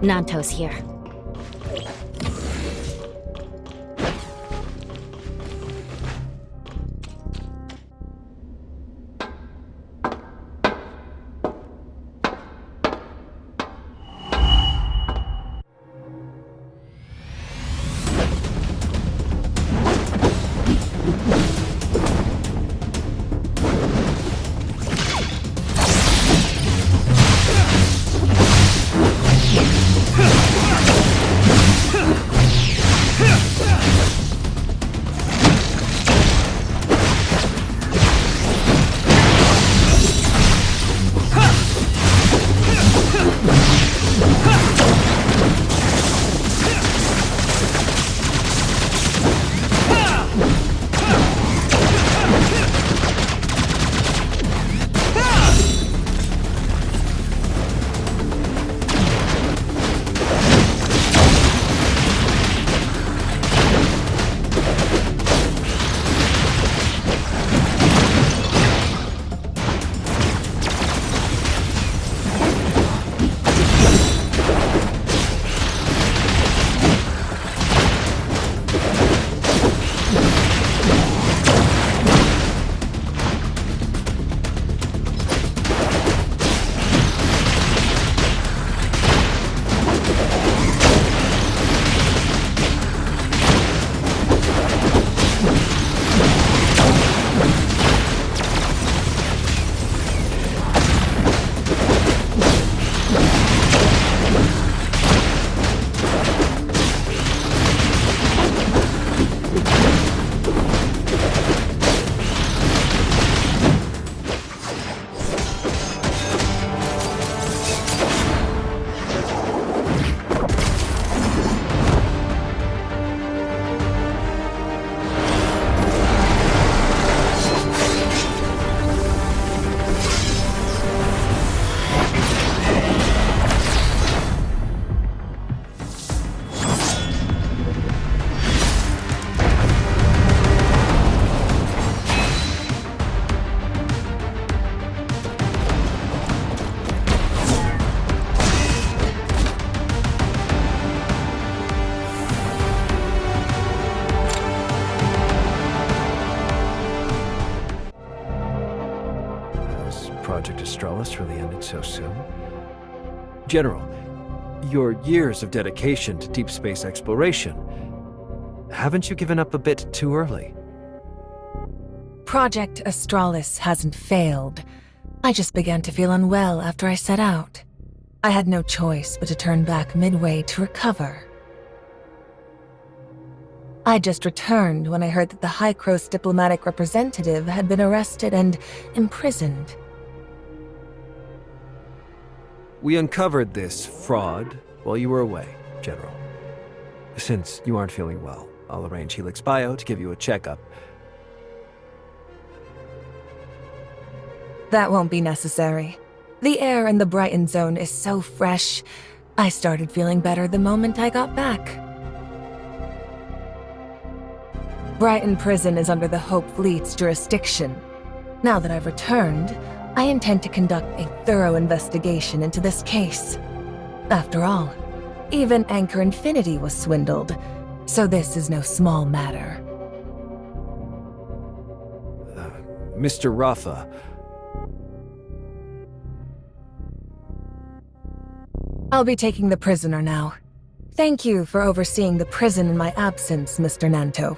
Nanto's here. Project Astralis really ended so soon? General, your years of dedication to deep space exploration, haven't you given up a bit too early? Project Astralis hasn't failed. I just began to feel unwell after I set out. I had no choice but to turn back midway to recover. I just returned when I heard that the Hykros diplomatic representative had been arrested and imprisoned. We uncovered this fraud while you were away, General. Since you aren't feeling well, I'll arrange Helix Bio to give you a checkup. That won't be necessary. The air in the Brighton zone is so fresh. I started feeling better the moment I got back. Brighton Prison is under the Hope Fleet's jurisdiction. Now that I've returned, I intend to conduct a thorough investigation into this case. After all, even Anchor Infinity was swindled, so this is no small matter. Mr. Rafa. I'll be taking the prisoner now. Thank you for overseeing the prison in my absence, Mr. Nanto.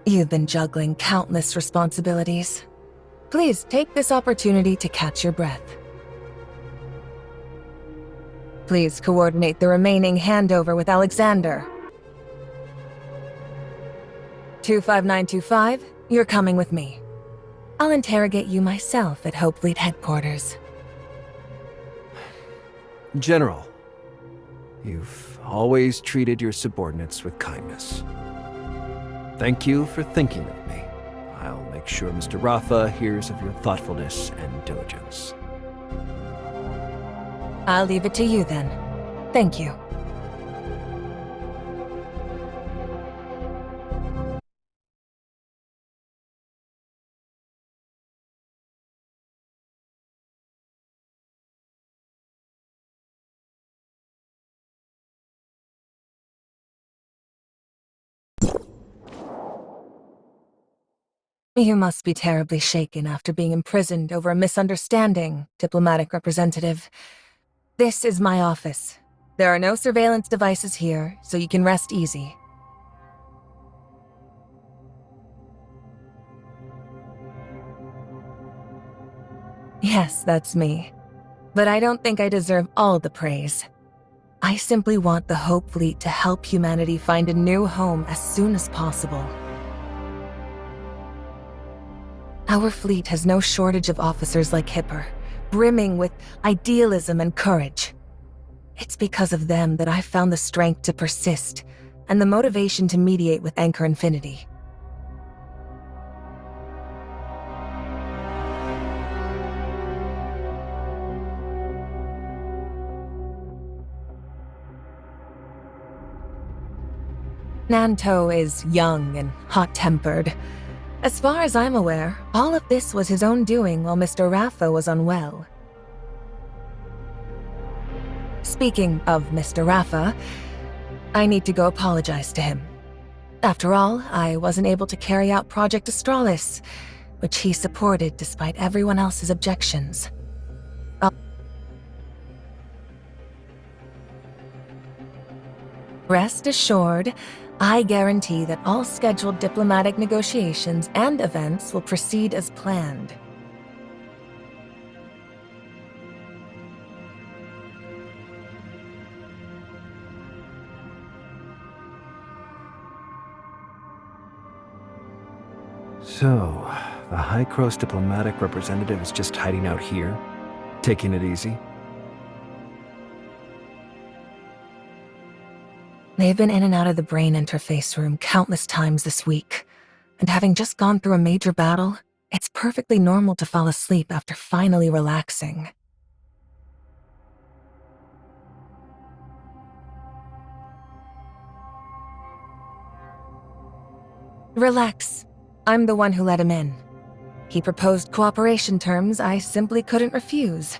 You've been juggling countless responsibilities. Please take this opportunity to catch your breath. Please coordinate the remaining handover with Alexander. 25925, you're coming with me. I'll interrogate you myself at Hope Fleet headquarters. General, you've always treated your subordinates with kindness. Thank you for thinking of me. I'll make sure Mr. Rafa hears of your thoughtfulness and diligence. I'll leave it to you then. Thank you. You must be terribly shaken after being imprisoned over a misunderstanding, diplomatic representative. This is my office. There are no surveillance devices here, so you can rest easy. Yes, that's me. But I don't think I deserve all the praise. I simply want the Hope Fleet to help humanity find a new home as soon as possible. Our fleet has no shortage of officers like Hipper, brimming with idealism and courage. It's because of them that I found the strength to persist and the motivation to mediate with Anchor Infinity. Nanto is young and hot-tempered. As far as I'm aware, all of this was his own doing while Mr. Rafa was unwell. Speaking of Mr. Rafa, I need to go apologize to him. After all, I wasn't able to carry out Project Astralis, which he supported despite everyone else's objections. Rest assured, I guarantee that all scheduled diplomatic negotiations and events will proceed as planned. So, the High Cross diplomatic representative is just hiding out here, taking it easy? They've been in and out of the brain interface room countless times this week, and having just gone through a major battle, it's perfectly normal to fall asleep after finally relaxing. Relax. I'm the one who let him in. He proposed cooperation terms I simply couldn't refuse.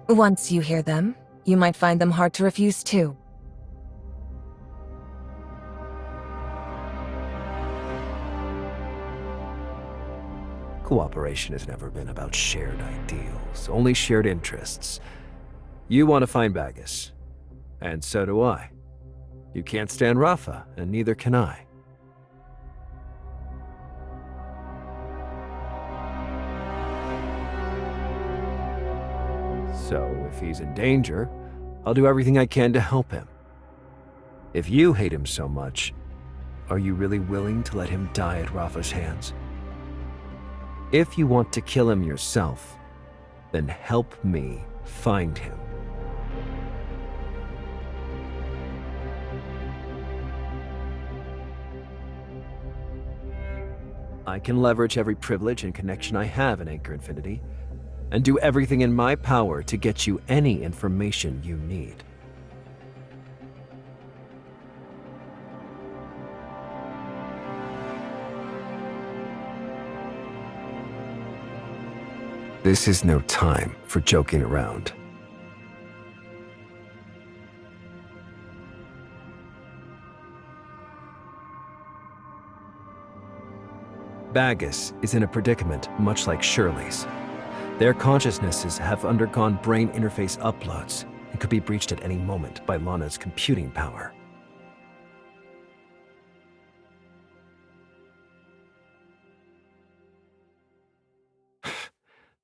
Once you hear them, you might find them hard to refuse too. Cooperation has never been about shared ideals, only shared interests. You want to find Bagus, and so do I. You can't stand Rafa, and neither can I. So, if he's in danger, I'll do everything I can to help him. If you hate him so much, are you really willing to let him die at Rafa's hands? If you want to kill him yourself, then help me find him. I can leverage every privilege and connection I have in Anchor Infinity, and do everything in my power to get you any information you need. This is no time for joking around. Bagus is in a predicament much like Shirley's. Their consciousnesses have undergone brain interface uploads and could be breached at any moment by Lana's computing power.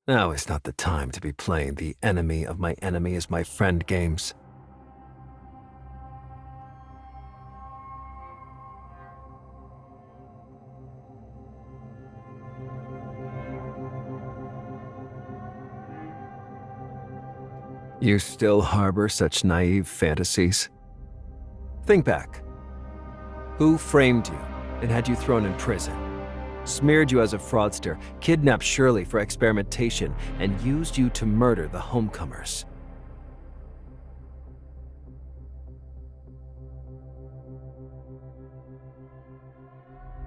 Now is not the time to be playing the enemy of my enemy is my friend games. You still harbor such naive fantasies? Think back. Who framed you and had you thrown in prison? Smeared you as a fraudster, kidnapped Shirley for experimentation, and used you to murder the homecomers.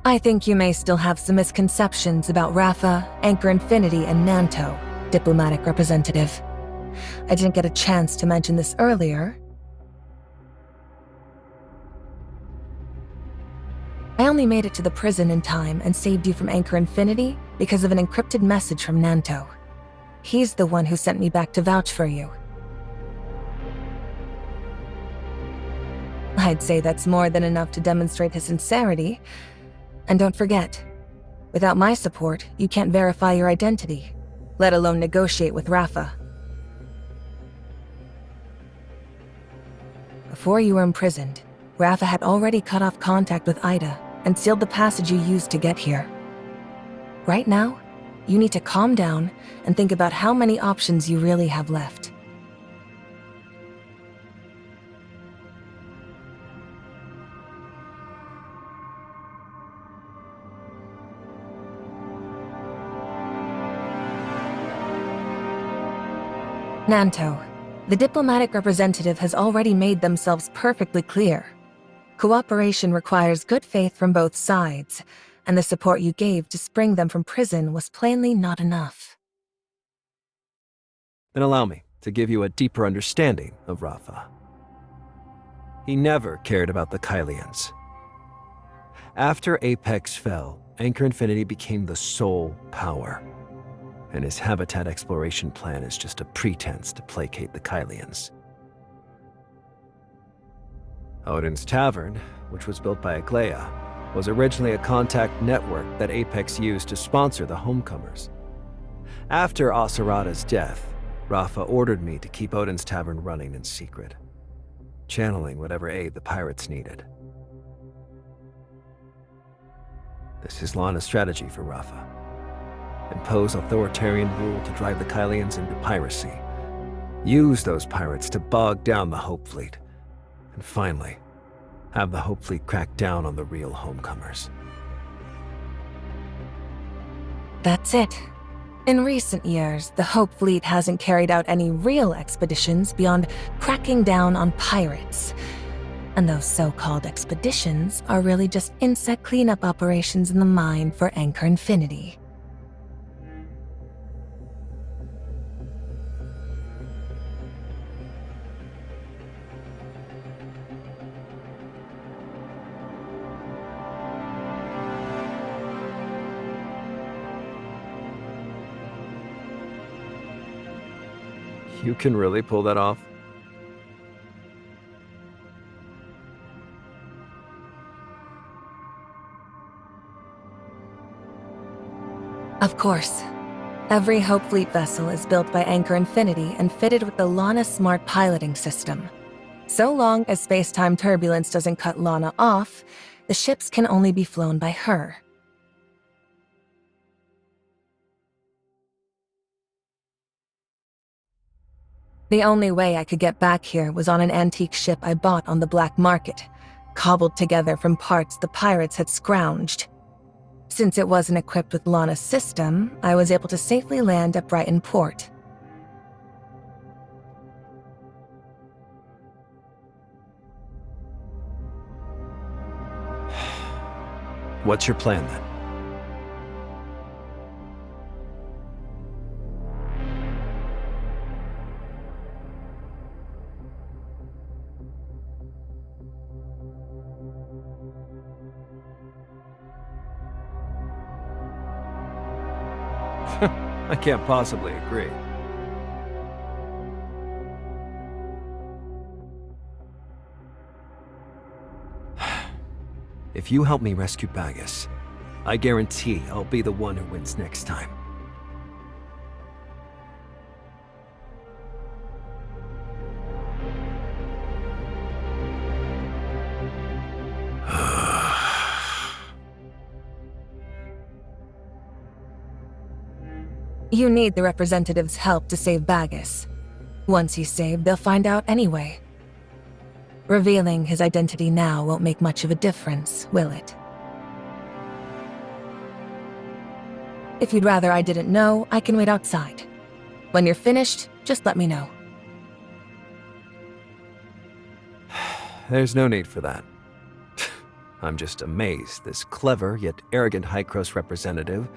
I think you may still have some misconceptions about Rafa, Anchor Infinity, and Nanto, diplomatic representative. I didn't get a chance to mention this earlier. I only only made it to the prison in time and saved you from Anchor Infinity because of an encrypted message from Nanto. He's the one who sent me back to vouch for you. I'd say that's more than enough to demonstrate his sincerity. And don't forget, without my support, you can't verify your identity, let alone negotiate with Rafa. Before you were imprisoned, Rafa had already cut off contact with Ida and sealed the passage you used to get here. Right now, you need to calm down and think about how many options you really have left. Nanto, the diplomatic representative has already made themselves perfectly clear. Cooperation requires good faith from both sides, and the support you gave to spring them from prison was plainly not enough. Then allow me to give you a deeper understanding of Rafa. He never cared about the Kailians. After Apex fell, Anchor Infinity became the sole power, and his habitat exploration plan is just a pretense to placate the Kailians. Odin's Tavern, which was built by Aglaia, was originally a contact network that Apex used to sponsor the homecomers. After Asurada's death, Rafa ordered me to keep Odin's Tavern running in secret, channeling whatever aid the pirates needed. This is Lana's strategy for Rafa. Impose authoritarian rule to drive the Kailians into piracy. Use those pirates to bog down the Hope Fleet. And finally, have the Hope Fleet crack down on the real homecomers. That's it. In recent years, the Hope Fleet hasn't carried out any real expeditions beyond cracking down on pirates. And those so-called expeditions are really just insect cleanup operations in the mine for Anchor Infinity. You can really pull that off? Of course. Every Hope Fleet vessel is built by Anchor Infinity and fitted with the Lana Smart piloting system. So long as space-time turbulence doesn't cut Lana off, the ships can only be flown by her. The only way I could get back here was on an antique ship I bought on the black market, cobbled together from parts the pirates had scrounged. Since it wasn't equipped with Lana's system, I was able to safely land at Brighton Port. What's your plan then? I can't possibly agree. If you help me rescue Bagus, I guarantee I'll be the one who wins next time. You need the representative's help to save Bagus. Once he's saved, they'll find out anyway. Revealing his identity now won't make much of a difference, will it? If you'd rather I didn't know, I can wait outside. When you're finished, just let me know. There's no need for that. I'm just amazed this clever yet arrogant Hykros representative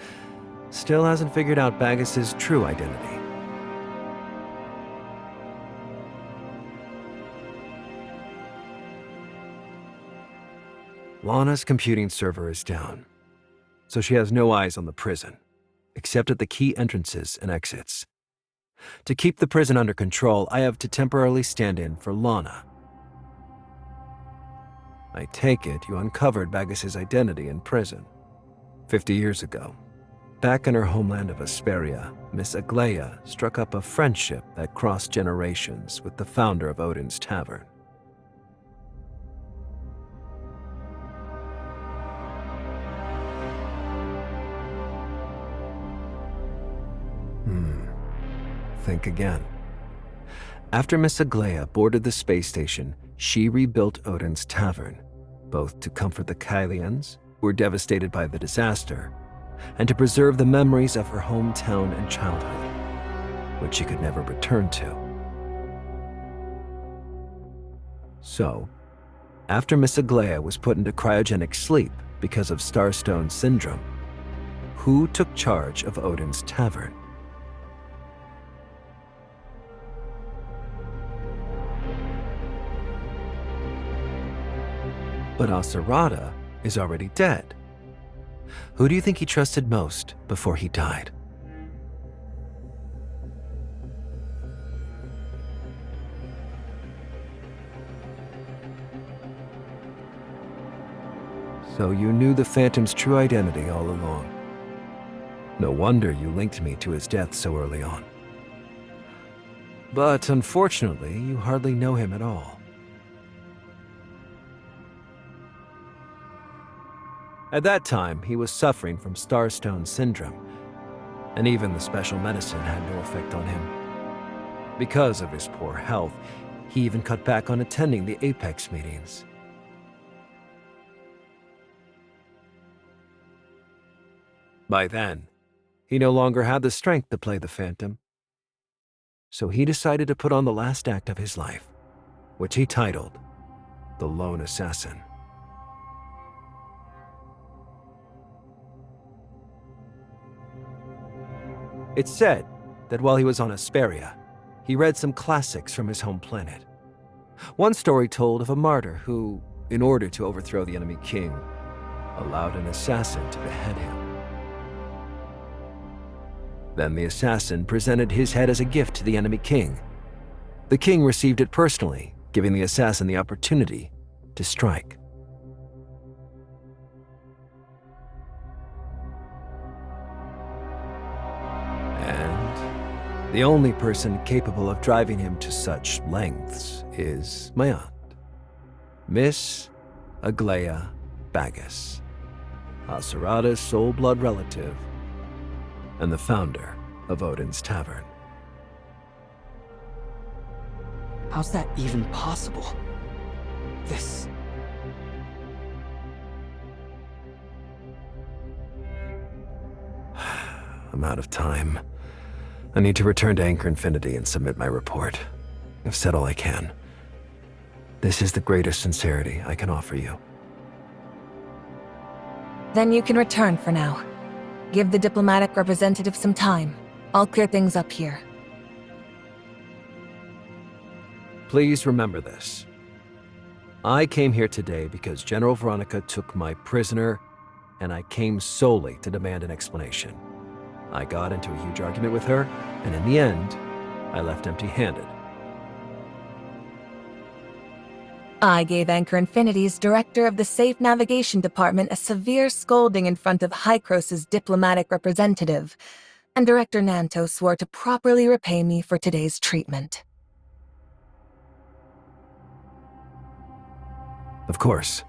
still hasn't figured out Bagus's true identity. Lana's computing server is down, so she has no eyes on the prison, except at the key entrances and exits. To keep the prison under control, I have to temporarily stand in for Lana. I take it you uncovered Bagus's identity in prison. 50 years ago, back in her homeland of Asperia, Miss Aglaia struck up a friendship that crossed generations with the founder of Odin's Tavern. Think again. After Miss Aglaia boarded the space station, she rebuilt Odin's Tavern, both to comfort the Kailians, who were devastated by the disaster, and to preserve the memories of her hometown and childhood, which she could never return to. So, after Miss Aglaia was put into cryogenic sleep because of Starstone Syndrome, who took charge of Odin's Tavern? But Aserada is already dead. Who do you think he trusted most before he died? So you knew the Phantom's true identity all along. No wonder you linked me to his death so early on. But unfortunately, you hardly know him at all. At that time, he was suffering from Starstone Syndrome, and even the special medicine had no effect on him. Because of his poor health, he even cut back on attending the Apex meetings. By then, he no longer had the strength to play the Phantom, so he decided to put on the last act of his life, which he titled The Lone Assassin. It's said that while he was on Asperia, he read some classics from his home planet. One story told of a martyr who, in order to overthrow the enemy king, allowed an assassin to behead him. Then the assassin presented his head as a gift to the enemy king. The king received it personally, giving the assassin the opportunity to strike. The only person capable of driving him to such lengths is my aunt, Miss Aglaia Bagus, Aserada's sole blood relative and the founder of Odin's Tavern. How's that even possible? This... I'm out of time. I need to return to Anchor Infinity and submit my report. I've said all I can. This is the greatest sincerity I can offer you. Then you can return for now. Give the diplomatic representative some time. I'll clear things up here. Please remember this. I came here today because General Veronica took my prisoner, and I came solely to demand an explanation. I got into a huge argument with her, and in the end, I left empty-handed. I gave Anchor Infinity's director of the Safe Navigation Department a severe scolding in front of Hykros' diplomatic representative, and Director Nanto swore to properly repay me for today's treatment. Of course.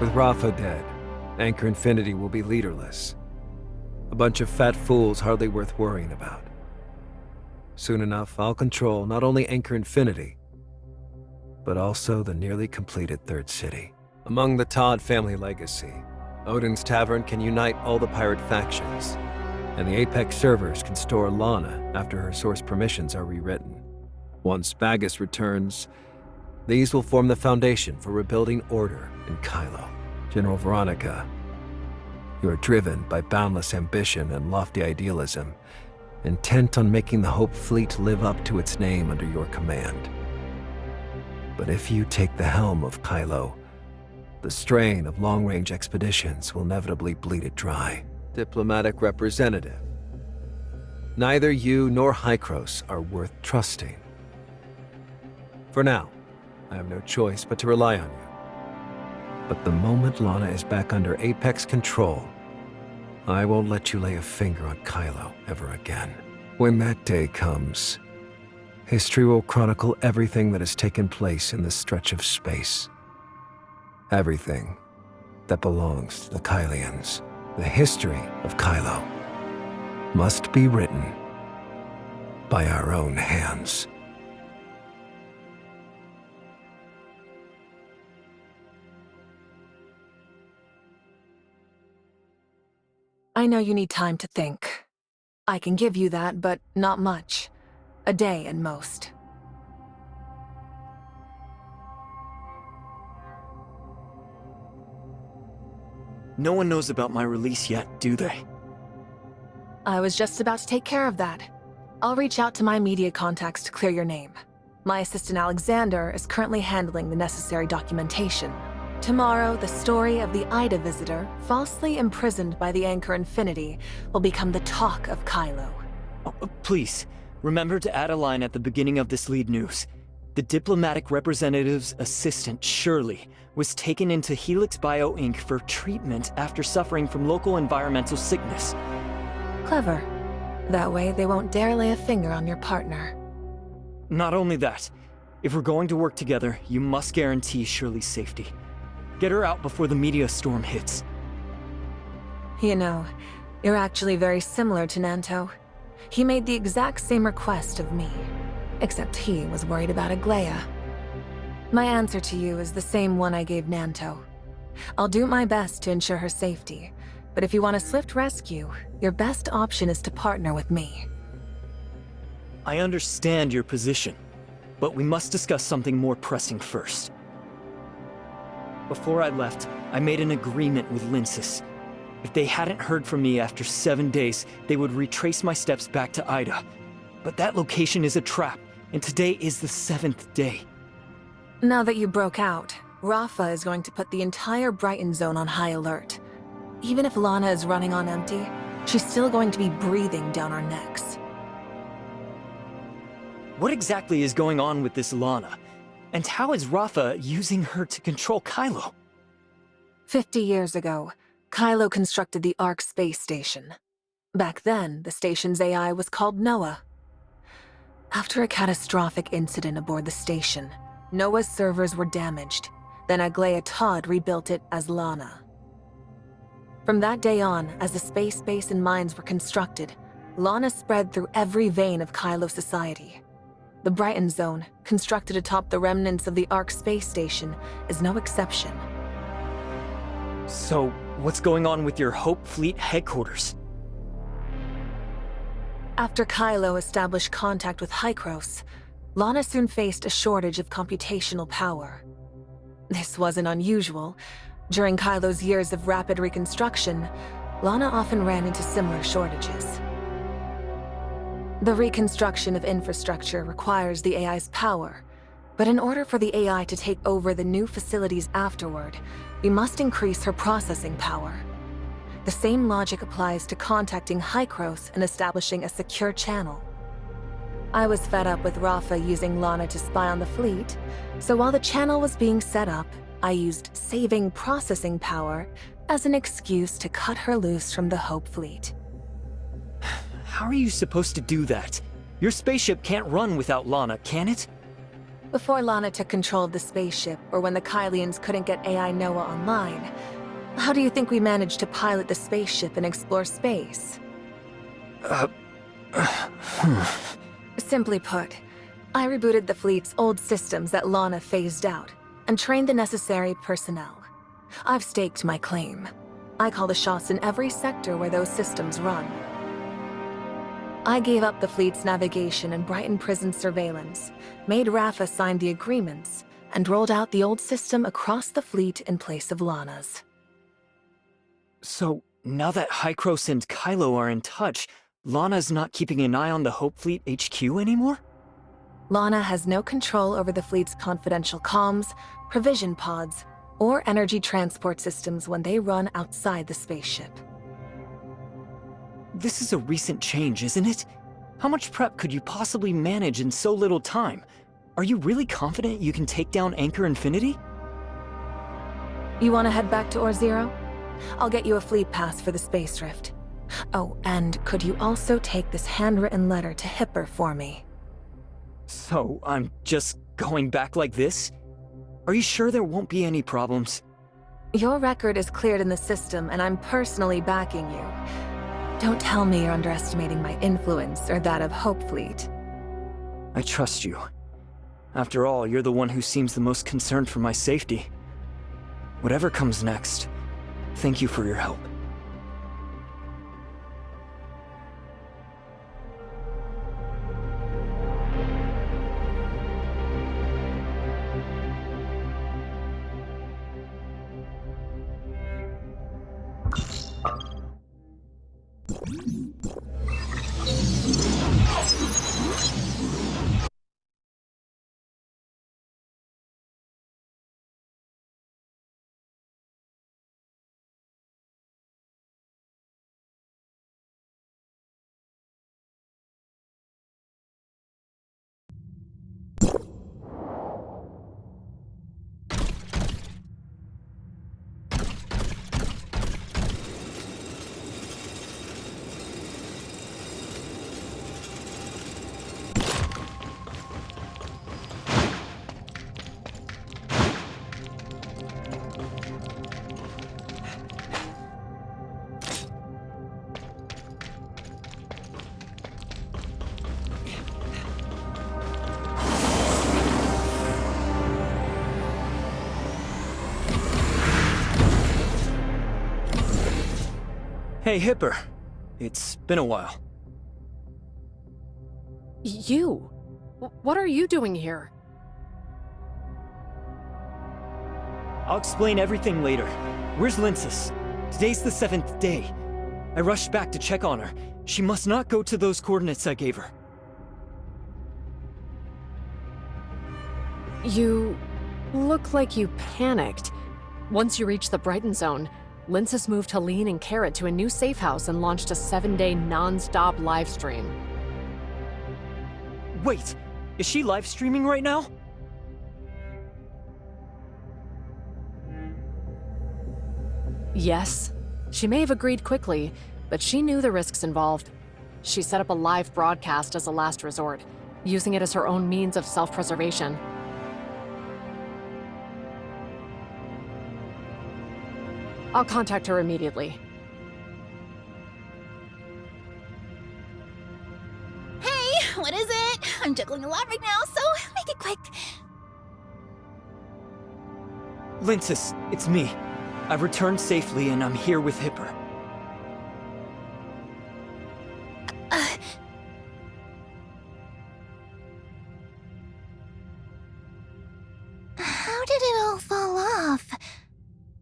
With Rafa dead, Anchor Infinity will be leaderless. A bunch of fat fools hardly worth worrying about. Soon enough, I'll control not only Anchor Infinity, but also the nearly completed Third City. Among the Todd family legacy, Odin's Tavern can unite all the pirate factions, and the Apex servers can store Lana after her source permissions are rewritten. Once Bagus returns, These will form the foundation for rebuilding order in Kailo. General Veronica, you are driven by boundless ambition and lofty idealism, intent on making the Hope Fleet live up to its name under your command. But if you take the helm of Kailo, the strain of long-range expeditions will inevitably bleed it dry. Diplomatic representative, neither you nor Hykros are worth trusting. For now, I have no choice but to rely on you. But the moment Lana is back under Apex control, I won't let you lay a finger on Kailo ever again. When that day comes, history will chronicle everything that has taken place in this stretch of space. Everything that belongs to the Kailians. The history of Kailo must be written by our own hands. I know you need time to think. I can give you that, but not much. A day at most. No one knows about my release yet, do they? I was just about to take care of that. I'll reach out to my media contacts to clear your name. My assistant Alexander is currently handling the necessary documentation. Tomorrow, the story of the Ida visitor, falsely imprisoned by the Anchor Infinity, will become the talk of Kailo. Please, remember to add a line at the beginning of this lead news. The diplomatic representative's assistant, Shirley, was taken into Helix Bio Inc. for treatment after suffering from local environmental sickness. Clever. That way, they won't dare lay a finger on your partner. Not only that, if we're going to work together, you must guarantee Shirley's safety. Get her out before the media storm hits. You know, you're actually very similar to Nanto. He made the exact same request of me, except he was worried about Aglaia. My answer to you is the same one I gave Nanto. I'll do my best to ensure her safety, but if you want a swift rescue, your best option is to partner with me. I understand your position, but we must discuss something more pressing first. Before I left, I made an agreement with Linsis. If they hadn't heard from me after 7 days, they would retrace my steps back to Ida. But that location is a trap, and today is the 7th day. Now that you broke out, Rafa is going to put the entire Brighton zone on high alert. Even if Lana is running on empty, she's still going to be breathing down our necks. What exactly is going on with this Lana? And how is Rafa using her to control Kailo? 50 years ago, Kailo constructed the Ark space station. Back then, the station's AI was called Noah. After a catastrophic incident aboard the station, Noah's servers were damaged. Then Aglaia Todd rebuilt it as Lana. From that day on, as the space base and mines were constructed, Lana spread through every vein of Kailo society. The Brighton Zone, constructed atop the remnants of the Ark space station, is no exception. So, what's going on with your Hope Fleet headquarters? After Kailo established contact with Hykros, Lana soon faced a shortage of computational power. This wasn't unusual. During Kailo's years of rapid reconstruction, Lana often ran into similar shortages. The reconstruction of infrastructure requires the AI's power, but in order for the AI to take over the new facilities afterward, we must increase her processing power. The same logic applies to contacting Hykros and establishing a secure channel. I was fed up with Rafa using Lana to spy on the fleet, so while the channel was being set up, I used saving processing power as an excuse to cut her loose from the Hope Fleet. How are you supposed to do that? Your spaceship can't run without Lana, can it? Before Lana took control of the spaceship, or when the Kailians couldn't get AI Noah online, how do you think we managed to pilot the spaceship and explore space? Simply put, I rebooted the fleet's old systems that Lana phased out, and trained the necessary personnel. I've staked my claim. I call the shots in every sector where those systems run. I gave up the fleet's navigation and Brighton prison surveillance, made Rafa sign the agreements, and rolled out the old system across the fleet in place of Lana's. So, now that Hykros and Kailo are in touch, Lana's not keeping an eye on the Hope Fleet HQ anymore? Lana has no control over the fleet's confidential comms, provision pods, or energy transport systems when they run outside the spaceship. This is a recent change, isn't it? How much prep could you possibly manage in so little time? Are you really confident you can take down Anchor Infinity? You want to head back to Or-Zero? I'll get you a fleet pass for the Space Rift. Oh, and could you also take this handwritten letter to Hipper for me? So, I'm just going back like this? Are you sure there won't be any problems? Your record is cleared in the system, and I'm personally backing you. Don't tell me you're underestimating my influence or that of Hope Fleet. I trust you. After all, you're the one who seems the most concerned for my safety. Whatever comes next, thank you for your help. Hey, Hipper. It's been a while. You? What are you doing here? I'll explain everything later. Where's Linsis? Today's the 7th day. I rushed back to check on her. She must not go to those coordinates I gave her. You look like you panicked. Once you reached the Brighton Zone, Linsis moved Helene and Carrot to a new safe house and launched a 7-day non-stop live stream. Wait, is she live streaming right now? Yes. She may have agreed quickly, but she knew the risks involved. She set up a live broadcast as a last resort, using it as her own means of self-preservation. I'll contact her immediately. Hey, what is it? I'm juggling a lot right now, so make it quick. Linsis, it's me. I've returned safely and I'm here with Hipper. How did it all fall off?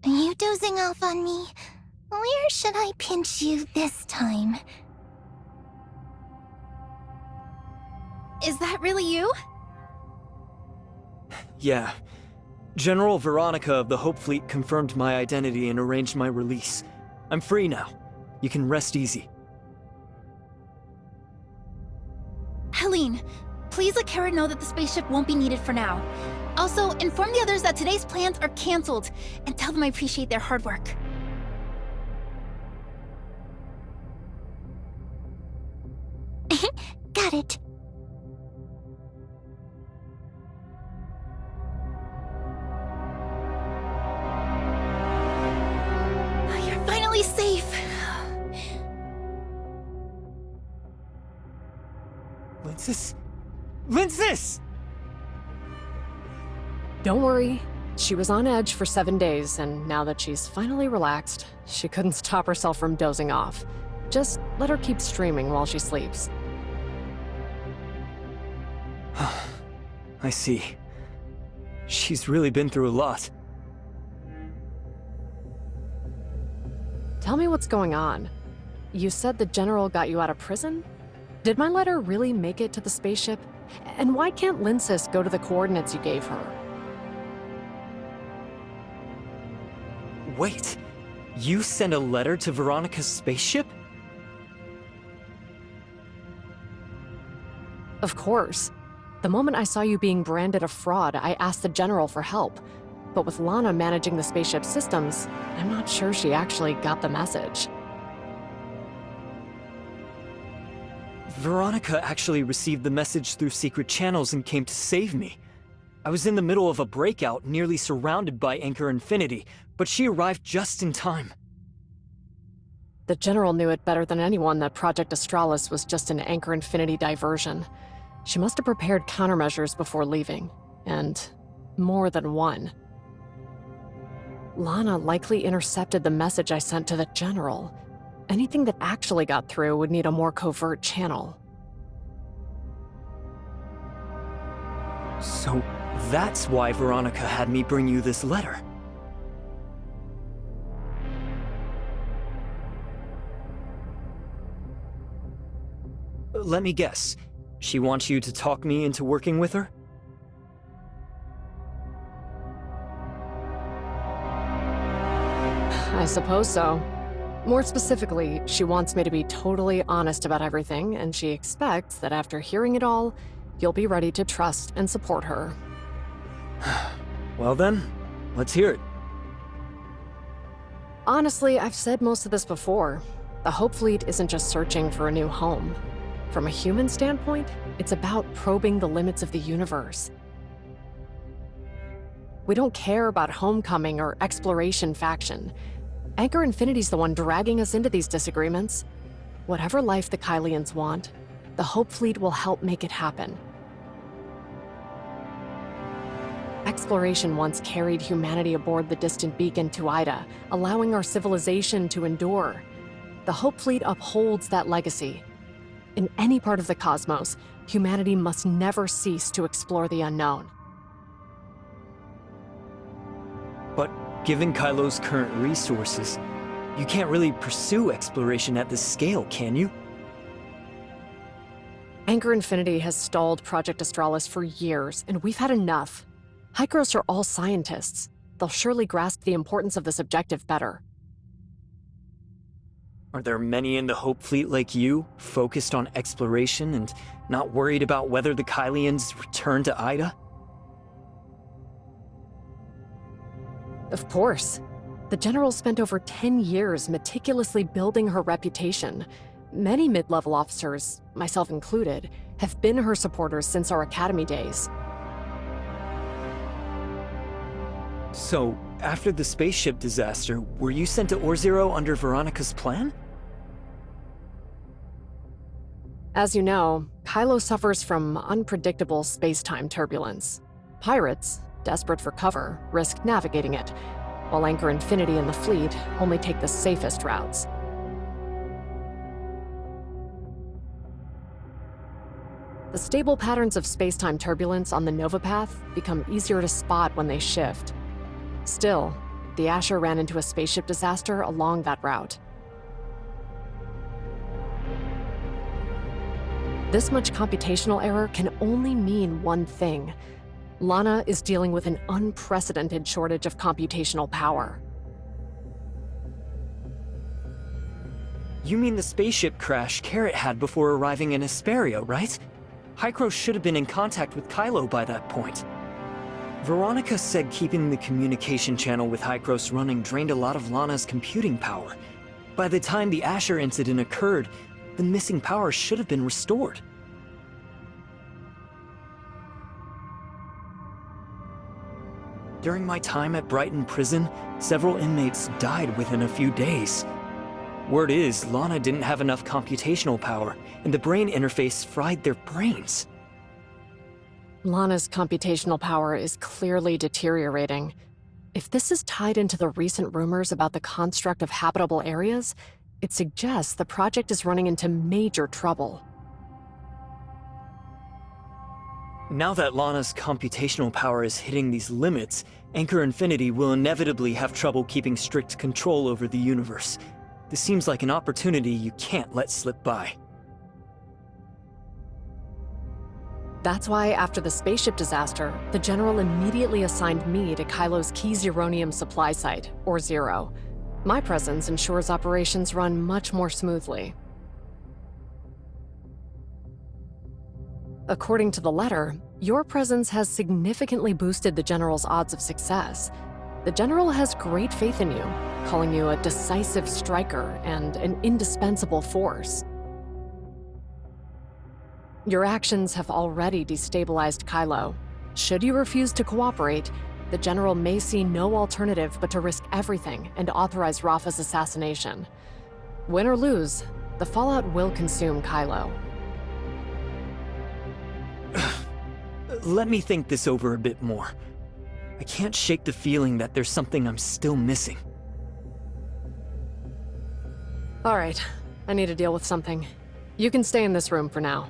Are you dozing off on me? Where should I pinch you this time? Is that really you? Yeah. General Veronica of the Hope Fleet confirmed my identity and arranged my release. I'm free now. You can rest easy. Helene, please let Kara know that the spaceship won't be needed for now. Also, inform the others that today's plans are cancelled, and tell them I appreciate their hard work. Got it. You're finally safe. Linsis? Linsis! Don't worry. She was on edge for 7 days, and now that she's finally relaxed, she couldn't stop herself from dozing off. Just let her keep streaming while she sleeps. I see. She's really been through a lot. Tell me what's going on. You said the General got you out of prison? Did my letter really make it to the spaceship? And why can't Lindsys go to the coordinates you gave her? Wait, you sent a letter to Veronica's spaceship? Of course. The moment I saw you being branded a fraud, I asked the General for help. But with Lana managing the spaceship systems, I'm not sure she actually got the message. Veronica actually received the message through secret channels and came to save me. I was in the middle of a breakout, nearly surrounded by Anchor Infinity, but she arrived just in time. The General knew it better than anyone that Project Astralis was just an Anchor Infinity diversion. She must have prepared countermeasures before leaving, and more than one. Lana likely intercepted the message I sent to the General. Anything that actually got through would need a more covert channel. So that's why Veronica had me bring you this letter. Let me guess. She wants you to talk me into working with her? I suppose so. More specifically, she wants me to be totally honest about everything, and she expects that after hearing it all, you'll be ready to trust and support her. Well then, let's hear it. Honestly, I've said most of this before. The Hope Fleet isn't just searching for a new home. From a human standpoint, it's about probing the limits of the universe. We don't care about homecoming or exploration faction. Anchor Infinity's the one dragging us into these disagreements. Whatever life the Kailians want, the Hope Fleet will help make it happen. Exploration once carried humanity aboard the distant beacon to Ida, allowing our civilization to endure. The Hope Fleet upholds that legacy. In any part of the cosmos, humanity must never cease to explore the unknown. But given Kailo's current resources, you can't really pursue exploration at this scale, can you? Anchor Infinity has stalled Project Astralis for years, and we've had enough. Hykros are all scientists. They'll surely grasp the importance of this objective better. Are there many in the Hope Fleet like you, focused on exploration and not worried about whether the Kailians return to Ida? Of course. The General spent over 10 years meticulously building her reputation. Many mid-level officers, myself included, have been her supporters since our academy days. So, after the spaceship disaster, were you sent to Orzero under Veronica's plan? As you know, Kailo suffers from unpredictable space-time turbulence. Pirates, desperate for cover, risk navigating it, while Anchor Infinity and the fleet only take the safest routes. The stable patterns of space-time turbulence on the Nova Path become easier to spot when they shift. Still, the Asher ran into a spaceship disaster along that route. This much computational error can only mean one thing. Lana is dealing with an unprecedented shortage of computational power. You mean the spaceship crash Carrot had before arriving in Hesperia, right? Hykros should have been in contact with Kailo by that point. Veronica said keeping the communication channel with Hykros running drained a lot of Lana's computing power. By the time the Asher incident occurred, the missing power should have been restored. During my time at Brighton Prison, several inmates died within a few days. Word is, Lana didn't have enough computational power, and the brain interface fried their brains. Lana's computational power is clearly deteriorating. If this is tied into the recent rumors about the construct of habitable areas, it suggests the project is running into major trouble. Now that Lana's computational power is hitting these limits, Anchor Infinity will inevitably have trouble keeping strict control over the universe. This seems like an opportunity you can't let slip by. That's why, after the spaceship disaster, the General immediately assigned me to Kailo's key Zeronium supply site, or Zero. My presence ensures operations run much more smoothly. According to the letter, your presence has significantly boosted the General's odds of success. The General has great faith in you, calling you a decisive striker and an indispensable force. Your actions have already destabilized Kailo. Should you refuse to cooperate, the General may see no alternative but to risk everything and authorize Rafa's assassination. Win or lose, the fallout will consume Kailo. Let me think this over a bit more. I can't shake the feeling that there's something I'm still missing. All right, I need to deal with something. You can stay in this room for now.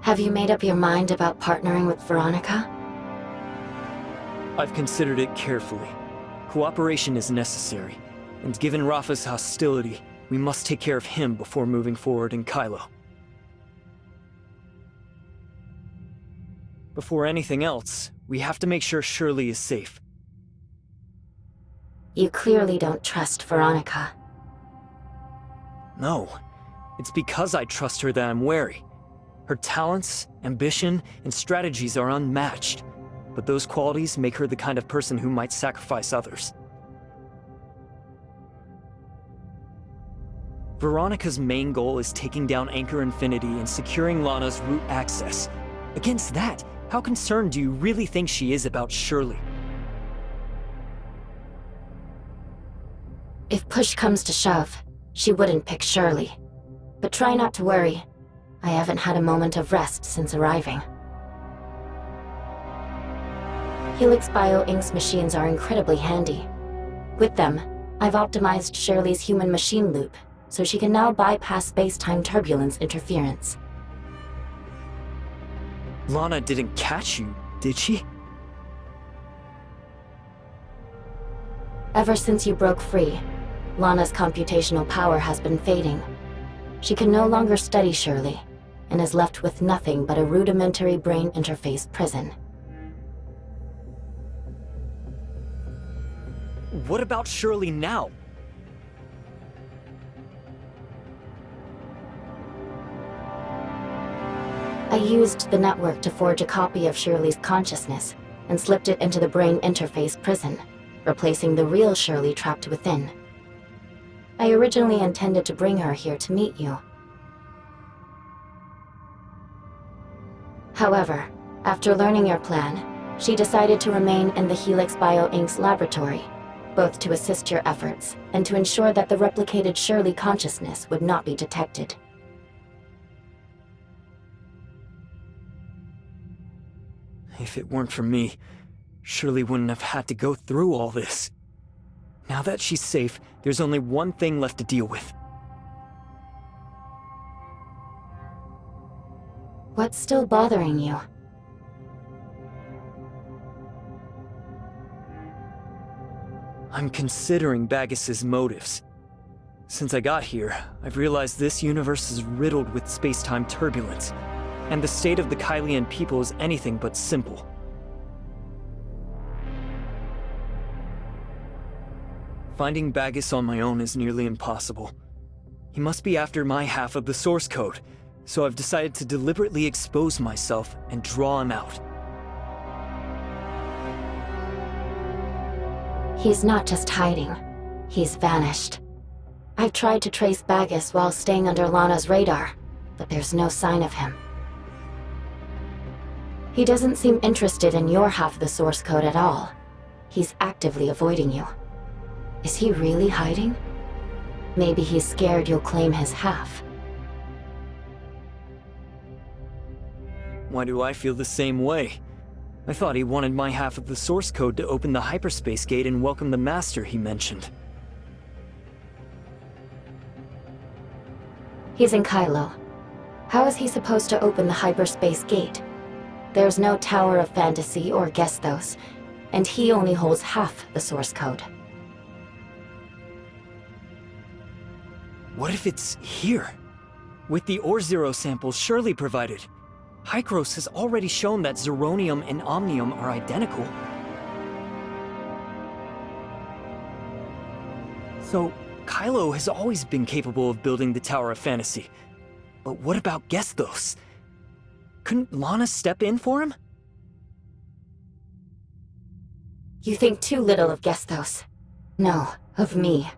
Have you made up your mind about partnering with Veronica? I've considered it carefully. Cooperation is necessary, and given Rafa's hostility, we must take care of him before moving forward in Kailo. Before anything else, we have to make sure Shirley is safe. You clearly don't trust Veronica. No, it's because I trust her that I'm wary. Her talents, ambition, and strategies are unmatched, but those qualities make her the kind of person who might sacrifice others. Veronica's main goal is taking down Anchor Infinity and securing Lana's root access. Against that, how concerned do you really think she is about Shirley? If push comes to shove, she wouldn't pick Shirley. But try not to worry. I haven't had a moment of rest since arriving. Helix Bio Inc.'s machines are incredibly handy. With them, I've optimized Shirley's human-machine loop, so she can now bypass space-time turbulence interference. Lana didn't catch you, did she? Ever since you broke free, Lana's computational power has been fading. She can no longer study Shirley, and is left with nothing but a rudimentary brain interface prison. What about Shirley now? I used the network to forge a copy of Shirley's consciousness and slipped it into the brain interface prison, replacing the real Shirley trapped within. I originally intended to bring her here to meet you. However, after learning your plan, she decided to remain in the Helix Bio Inc.'s laboratory, both to assist your efforts and to ensure that the replicated Shirley consciousness would not be detected. If it weren't for me, Shirley wouldn't have had to go through all this. Now that she's safe, there's only one thing left to deal with. What's still bothering you? I'm considering Baggis's motives. Since I got here, I've realized this universe is riddled with space-time turbulence, and the state of the Kailian people is anything but simple. Finding Baggis on my own is nearly impossible. He must be after my half of the source code, so I've decided to deliberately expose myself and draw him out. He's not just hiding. He's vanished. I've tried to trace Baggis while staying under Lana's radar, but there's no sign of him. He doesn't seem interested in your half of the source code at all. He's actively avoiding you. Is he really hiding? Maybe he's scared you'll claim his half. Why do I feel the same way? I thought he wanted my half of the source code to open the hyperspace gate and welcome the master he mentioned. He's in Kailo. How is he supposed to open the hyperspace gate? There's no Tower of Fantasy or Gestos, and he only holds half the source code. What if it's here? With the Ore-Zero samples Shirley provided, Hykros has already shown that Zeronium and Omnium are identical. So, Kailo has always been capable of building the Tower of Fantasy. But what about Gestos? Couldn't Lana step in for him? You think too little of Gestos. No, of me.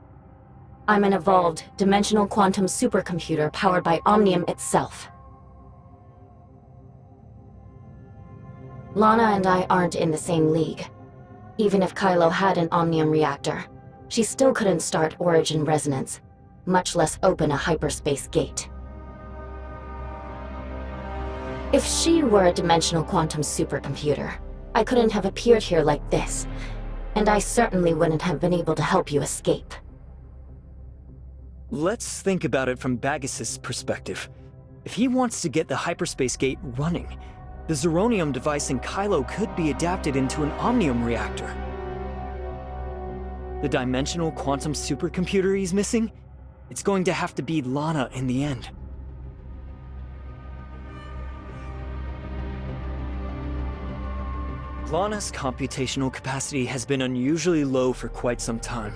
I'm an evolved, dimensional quantum supercomputer powered by Omnium itself. Lana and I aren't in the same league. Even if Kailo had an Omnium reactor, she still couldn't start Origin Resonance, much less open a hyperspace gate. If she were a dimensional quantum supercomputer, I couldn't have appeared here like this, and I certainly wouldn't have been able to help you escape. Let's think about it from Baggis's perspective. If he wants to get the hyperspace gate running, the Zeronium device in Kailo could be adapted into an Omnium reactor. The dimensional quantum supercomputer he's missing? It's going to have to be Lana in the end. Lana's computational capacity has been unusually low for quite some time.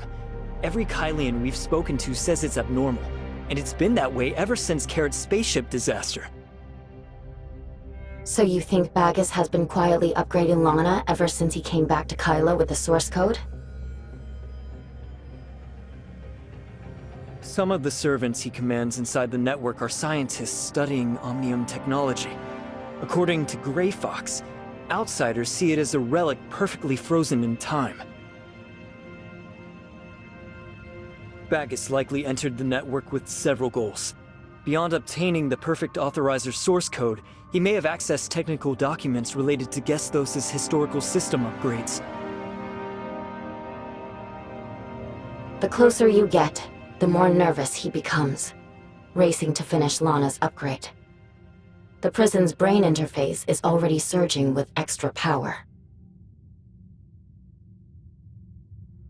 Every Kailian we've spoken to says it's abnormal, and it's been that way ever since Carrot's spaceship disaster. So you think Baggis has been quietly upgrading Lana ever since he came back to Kailo with the source code? Some of the servants he commands inside the network are scientists studying Omnium technology. According to Grey Fox, outsiders see it as a relic perfectly frozen in time. Baggis likely entered the network with several goals. Beyond obtaining the perfect authorizer source code, he may have accessed technical documents related to Gestos' historical system upgrades. The closer you get, the more nervous he becomes, racing to finish Lana's upgrade. The prison's brain interface is already surging with extra power.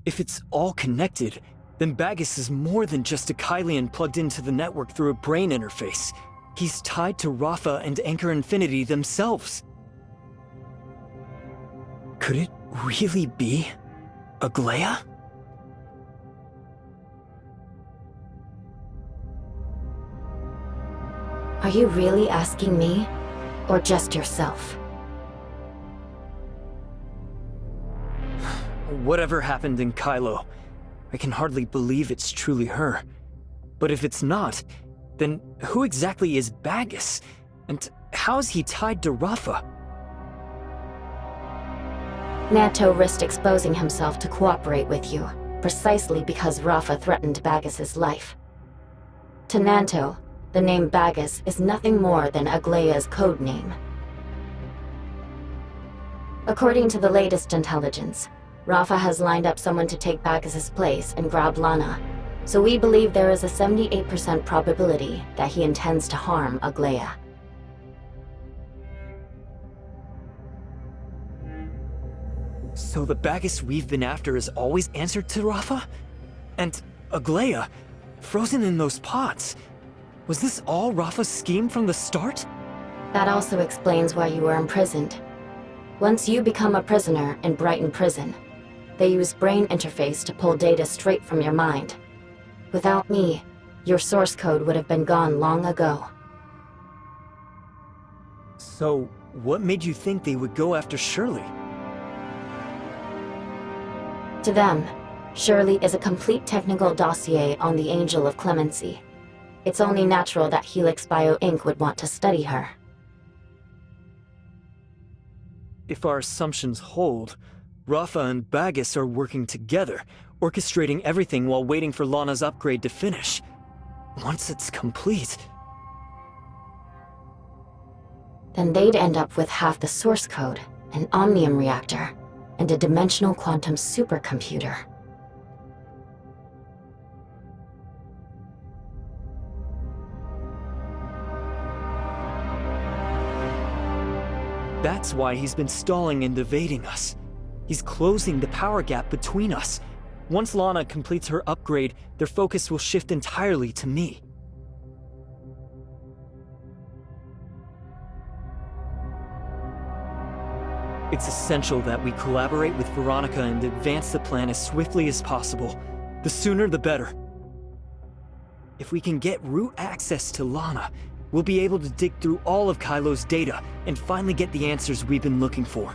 If it's all connected, then Baggis is more than just a Kailian plugged into the network through a brain interface. He's tied to Rafa and Anchor Infinity themselves. Could it really be Aglaia? Are you really asking me, or just yourself? Whatever happened in Kailo, I can hardly believe it's truly her. But if it's not, then who exactly is Baggis? And how is he tied to Rafa? Nanto risked exposing himself to cooperate with you, precisely because Rafa threatened Baggis's life. To Nanto, the name Baggis is nothing more than Aglaia's code name. According to the latest intelligence, Rafa has lined up someone to take Baggis's place and grab Lana, so we believe there is a 78% probability that he intends to harm Aglaia. So the Baggis we've been after has always answered to Rafa? And Aglaia, frozen in those pots. Was this all Rafa's scheme from the start? That also explains why you were imprisoned. Once you become a prisoner in Brighton Prison, they use brain interface to pull data straight from your mind. Without me, your source code would have been gone long ago. So, what made you think they would go after Shirley? To them, Shirley is a complete technical dossier on the Angel of Clemency. It's only natural that Helix Bio Inc. would want to study her. If our assumptions hold, Rafa and Baggis are working together, orchestrating everything while waiting for Lana's upgrade to finish. Once it's complete... then they'd end up with half the source code, an omnium reactor, and a dimensional quantum supercomputer. That's why he's been stalling and evading us. He's closing the power gap between us. Once Lana completes her upgrade, their focus will shift entirely to me. It's essential that we collaborate with Veronica and advance the plan as swiftly as possible. The sooner the better. If we can get root access to Lana, we'll be able to dig through all of Kailo's data and finally get the answers we've been looking for.